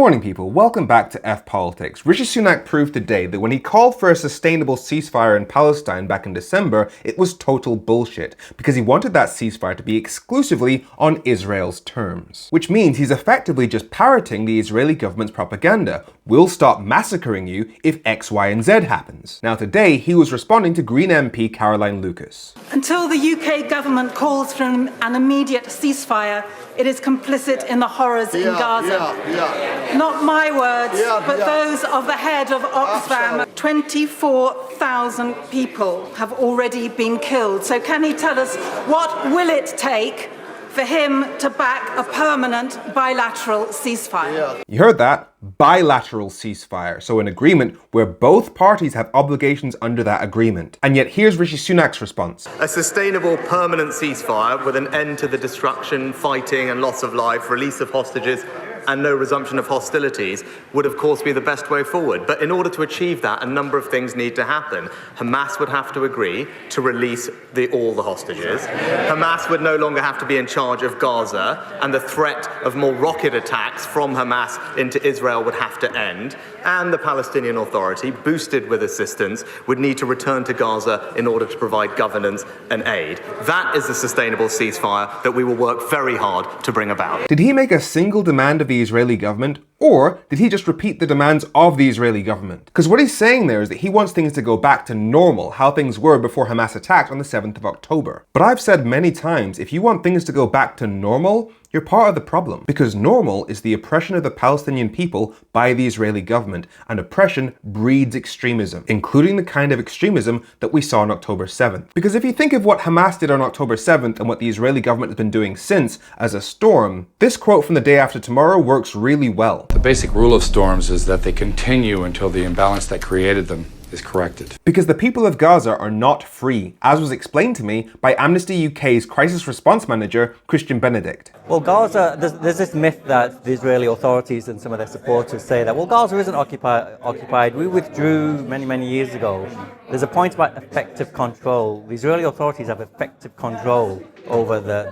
Morning people, welcome back to F Politics. Rishi Sunak proved today that when he called for a sustainable ceasefire in Palestine back in December, it was total bullshit, because he wanted that ceasefire to be exclusively on Israel's terms. Which means he's effectively just parroting the Israeli government's propaganda. We'll stop massacring you if X, Y, and Z happens. Now today, he was responding to Green MP Caroline Lucas. Until the UK government calls for an immediate ceasefire, it is complicit in the horrors in Gaza. Not my words, but those of the head of Oxfam. 24,000 people have already been killed. So can he tell us what will it take for him to back a permanent bilateral ceasefire? You heard that? Bilateral ceasefire. So an agreement where both parties have obligations under that agreement. And yet here's Rishi Sunak's response. A sustainable permanent ceasefire with an end to the destruction, fighting and loss of life, release of hostages and no resumption of hostilities would of course be the best way forward. But in order to achieve that, a number of things need to happen. Hamas would have to agree to release all the hostages. Hamas would no longer have to be in charge of Gaza, and the threat of more rocket attacks from Hamas into Israel would have to end. And the Palestinian Authority, boosted with assistance, would need to return to Gaza in order to provide governance and aid. That is the sustainable ceasefire that we will work very hard to bring about. Did he make a single demand of the Israeli government, or did he just repeat the demands of the Israeli government? Because what he's saying there is that he wants things to go back to normal, how things were before Hamas attacked on the 7th of October. But I've said many times, if you want things to go back to normal, you're part of the problem. Because normal is the oppression of the Palestinian people by the Israeli government, and oppression breeds extremism, including the kind of extremism that we saw on October 7th. Because if you think of what Hamas did on October 7th and what the Israeli government has been doing since as a storm, this quote from the day after tomorrow works really well. The basic rule of storms is that they continue until the imbalance that created them is corrected. Because the people of Gaza are not free, as was explained to me by Amnesty UK's crisis response manager, Christian Benedict. Well, Gaza, there's this myth that the Israeli authorities and some of their supporters say that, well, Gaza isn't occupied. We withdrew many years ago. There's a point about effective control. The Israeli authorities have effective control over the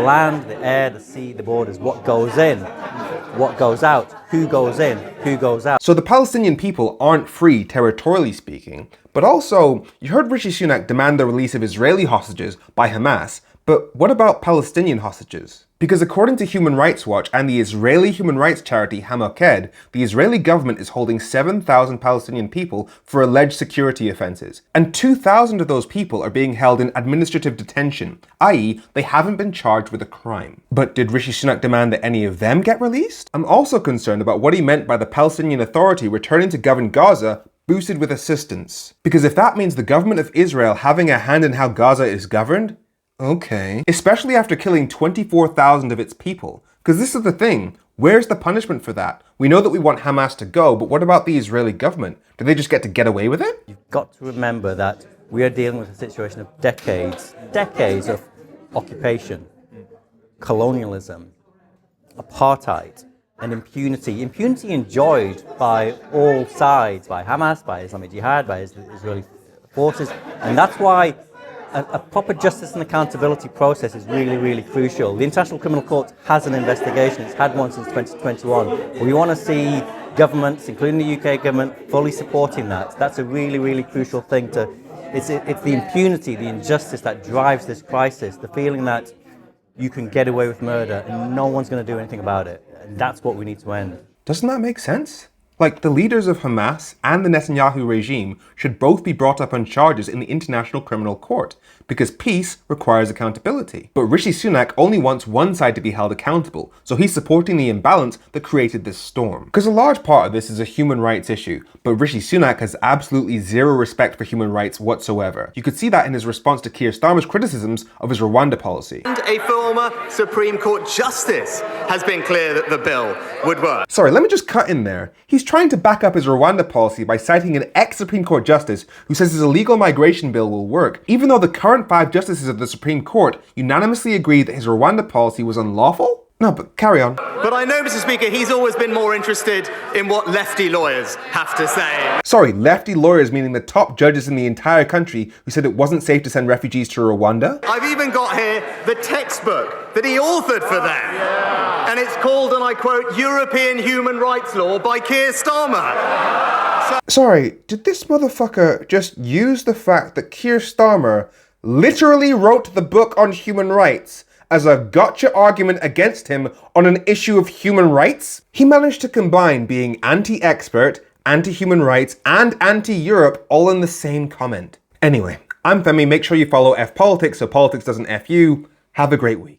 land, the air, the sea, the borders, what goes in, what goes out, who goes in, who goes out. So the Palestinian people aren't free, territorially speaking, but also, you heard Rishi Sunak demand the release of Israeli hostages by Hamas, but what about Palestinian hostages? Because according to Human Rights Watch and the Israeli human rights charity Hamoked, the Israeli government is holding 7,000 Palestinian people for alleged security offences. And 2,000 of those people are being held in administrative detention, i.e. they haven't been charged with a crime. But did Rishi Sunak demand that any of them get released? I'm also concerned about what he meant by the Palestinian Authority returning to govern Gaza boosted with assistance. Because if that means the government of Israel having a hand in how Gaza is governed, okay. Especially after killing 24,000 of its people. Because this is the thing, where's the punishment for that? We know that we want Hamas to go, but what about the Israeli government? Do they just get to get away with it? You've got to remember that we are dealing with a situation of decades of occupation, colonialism, apartheid, and impunity. Impunity enjoyed by all sides, by Hamas, by Islamic Jihad, by Israeli forces, and that's why a proper justice and accountability process is really crucial. The International Criminal Court has an investigation. It's had one since 2021. We want to see governments, including the UK government, fully supporting that. That's a really crucial thing to. It's the impunity, the injustice that drives this crisis. The feeling that you can get away with murder and no one's going to do anything about it. And that's what we need to end. Doesn't that make sense? Like, the leaders of Hamas and the Netanyahu regime should both be brought up on charges in the International Criminal Court, because peace requires accountability. But Rishi Sunak only wants one side to be held accountable, so he's supporting the imbalance that created this storm. Because a large part of this is a human rights issue, but Rishi Sunak has absolutely zero respect for human rights whatsoever. You could see that in his response to Keir Starmer's criticisms of his Rwanda policy. And a former Supreme Court Justice has been clear that the bill would work. Sorry, let me just cut in there. He's trying to back up his Rwanda policy by citing an ex-Supreme Court justice who says his illegal migration bill will work, even though the current 5 justices of the Supreme Court unanimously agreed that his Rwanda policy was unlawful? No, but carry on. But I know, Mr. Speaker, he's always been more interested in what lefty lawyers have to say. Sorry, lefty lawyers meaning the top judges in the entire country who said it wasn't safe to send refugees to Rwanda? I've even got here the textbook that he authored for them. and it's called, and I quote, European Human Rights Law by Keir Starmer. Sorry, did this motherfucker just use the fact that Keir Starmer literally wrote the book on human rights as a gotcha argument against him on an issue of human rights? He managed to combine being anti-expert, anti-human rights, and anti-Europe all in the same comment. Anyway, I'm Femi. Make sure you follow F Politics so politics doesn't F you. Have a great week.